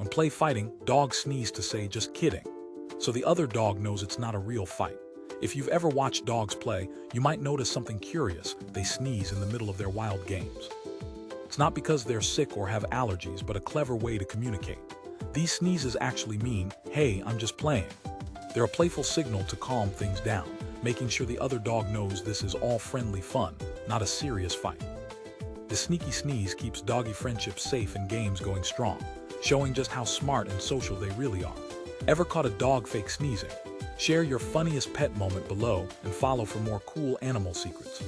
When play fighting, dogs sneeze to say just kidding, so the other dog knows it's not a real fight. If you've ever watched dogs play, you might notice something curious: they sneeze in the middle of their wild games. It's not because they're sick or have allergies, but a clever way to communicate. These sneezes actually mean, "Hey, I'm just playing." They're a playful signal to calm things down, making sure the other dog knows this is all friendly fun, not a serious fight. The sneaky sneeze keeps doggy friendships safe and games going strong, showing just how smart and social they really are. Ever caught a dog fake sneezing? Share your funniest pet moment below and follow for more cool animal secrets.